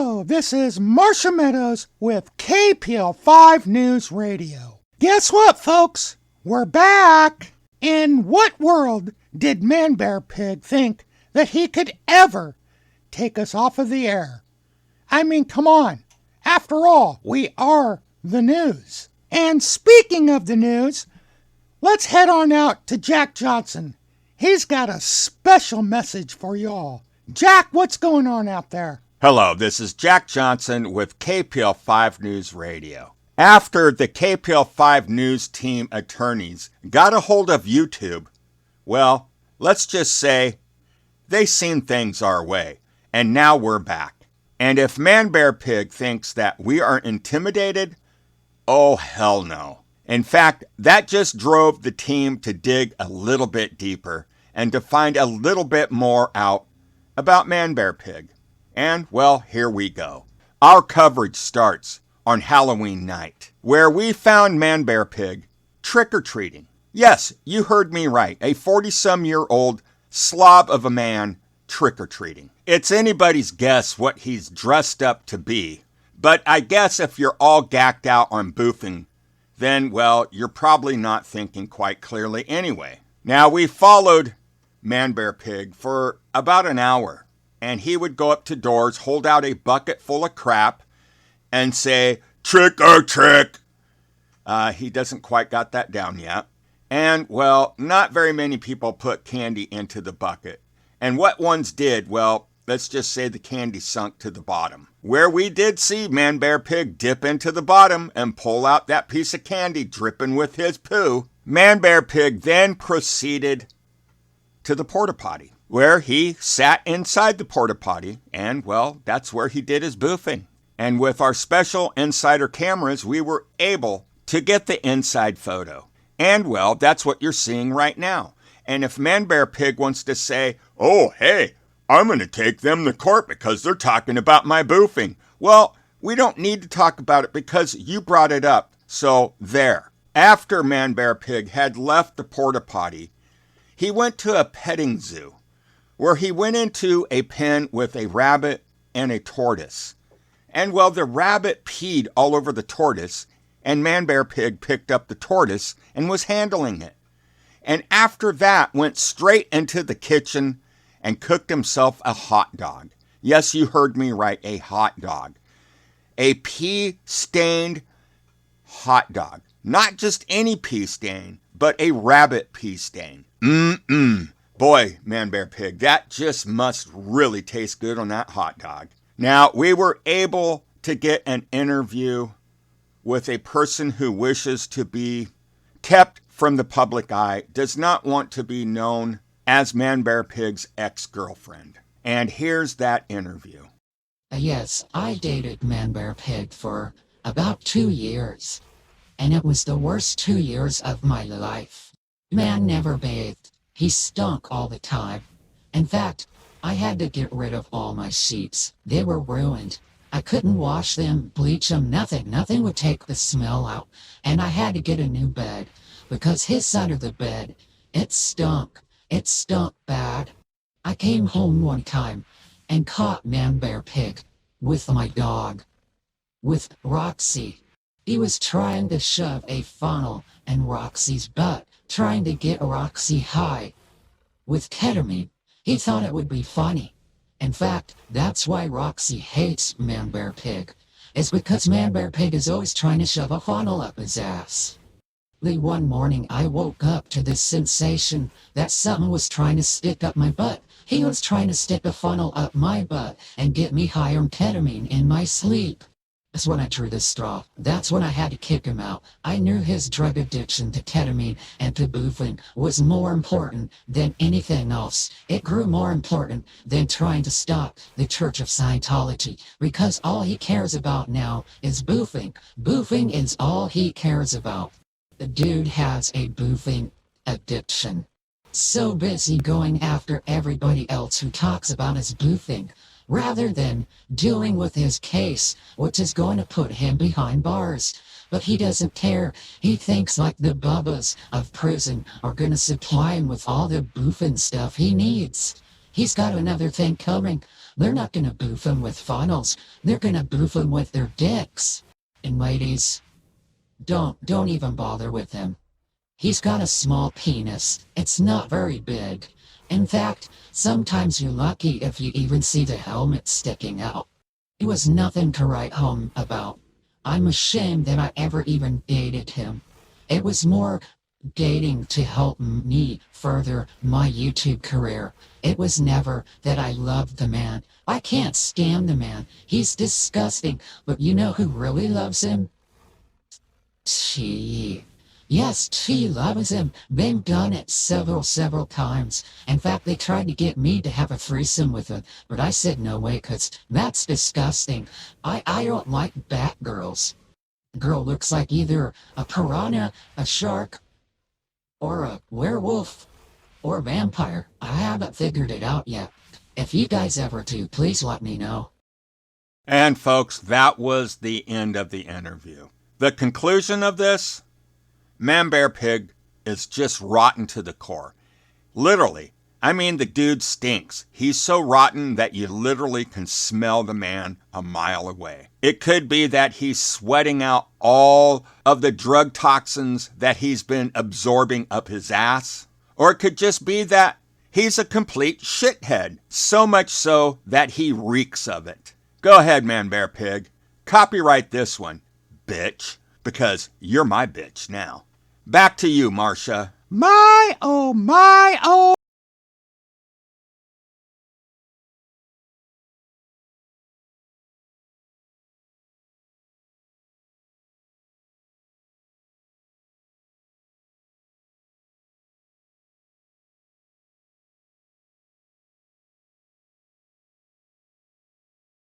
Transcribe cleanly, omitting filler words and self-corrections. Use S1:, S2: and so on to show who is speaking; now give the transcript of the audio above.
S1: Hello, this is Marcia Meadows with Kpl5 News Radio. Guess what, folks? We're back! In what world did Man Bear Pig think that he could ever take us off of the air? I mean, come on. After all, we are the news. And speaking of the news, let's head on out to Jack Johnson. He's got a special message for y'all. Jack, what's going on out there?
S2: Hello, this is Jack Johnson with Kpl5 News Radio. After the Kpl5 News team attorneys got a hold of YouTube, well, let's just say they seen things our way, and now we're back. And if Man Bear Pig thinks that we are intimidated, oh hell no. In fact, that just drove the team to dig a little bit deeper and to find a little bit more out about Man Bear Pig. And, well, here we go. Our coverage starts on Halloween night, where we found Man Bear Pig trick-or-treating. Yes, you heard me right, a 40-some-year-old slob of a man trick-or-treating. It's anybody's guess what he's dressed up to be, but I guess if you're all gacked out on boofing, then, well, you're probably not thinking quite clearly anyway. Now, we followed Man Bear Pig for about an hour, and he would go up to doors, hold out a bucket full of crap, and say, "Trick or trick." He doesn't quite got that down yet. And, well, not very many people put candy into the bucket. And what ones did, well, let's just say the candy sunk to the bottom. Where we did see Man Bear Pig dip into the bottom and pull out that piece of candy dripping with his poo, Man Bear Pig then proceeded to the porta potty, where he sat inside the porta potty, and, well, that's where he did his boofing. And with our special insider cameras, we were able to get the inside photo. And, well, that's what you're seeing right now. And if Man Bear Pig wants to say, "Oh, hey, I'm going to take them to court because they're talking about my boofing," well, we don't need to talk about it because you brought it up. So, there. After Man Bear Pig had left the porta potty, he went to a petting zoo, where he went into a pen with a rabbit and a tortoise. And, well, the rabbit peed all over the tortoise, and Man Bear Pig picked up the tortoise and was handling it. And after that, went straight into the kitchen and cooked himself a hot dog. Yes, you heard me right, a hot dog. A pea-stained hot dog. Not just any pea stain, but a rabbit pea stain. Boy, Man Bear Pig, that just must really taste good on that hot dog. Now, we were able to get an interview with a person who wishes to be kept from the public eye, does not want to be known as Man Bear Pig's ex-girlfriend. And here's that interview.
S3: Yes, I dated Man Bear Pig for about 2 years, and it was the worst 2 years of my life. Man never bathed. He stunk all the time. In fact, I had to get rid of all my sheets. They were ruined. I couldn't wash them, bleach them, nothing. Nothing would take the smell out. And I had to get a new bed because his side of the bed, it stunk. It stunk bad. I came home one time and caught Man Bear Pig with my dog, with Roxy. He was trying to shove a funnel in Roxy's butt, trying to get Roxy high with ketamine. He thought it would be funny. In fact, that's why Roxy hates Man Bear Pig. It's because Man Bear Pig is always trying to shove a funnel up his ass. One morning I woke up to this sensation that something was trying to stick up my butt. He was trying to stick a funnel up my butt and get me high on ketamine in my sleep. That's when I drew the straw. That's when I had to kick him out. I knew his drug addiction to ketamine and to boofing was more important than anything else. It grew more important than trying to stop the Church of Scientology, because all he cares about now is boofing. Boofing is all he cares about. The dude has a boofing addiction. So busy going after everybody else who talks about his boofing, rather than dealing with his case, which is going to put him behind bars. But he doesn't care. He thinks like the bubbas of prison are going to supply him with all the boofing stuff he needs. He's got another thing coming. They're not gonna boof him with funnels. They're gonna boof him with their dicks. And ladies, don't even bother with him. He's got a small penis. It's not very big. In fact, sometimes you're lucky if you even see the helmet sticking out. It was nothing to write home about. I'm ashamed that I ever even dated him. It was more dating to help me further my YouTube career. It was never that I loved the man. I can't stand the man. He's disgusting. But you know who really loves him? T. Yes, T loves him. They've done it several times. In fact, they tried to get me to have a threesome with him, but I said no way, 'cause that's disgusting. I don't like Batgirls. Girl looks like either a piranha, a shark, or a werewolf, or a vampire. I haven't figured it out yet. If you guys ever do, please let me know.
S2: And folks, that was the end of the interview. The conclusion of this? Man Bear Pig is just rotten to the core. Literally. I mean, the dude stinks. He's so rotten that you literally can smell the man a mile away. It could be that he's sweating out all of the drug toxins that he's been absorbing up his ass. Or it could just be that he's a complete shithead. So much so that he reeks of it. Go ahead, Man Bear Pig. Copyright this one, bitch. Because you're my bitch now. Back to you, Marcia.
S1: My, oh,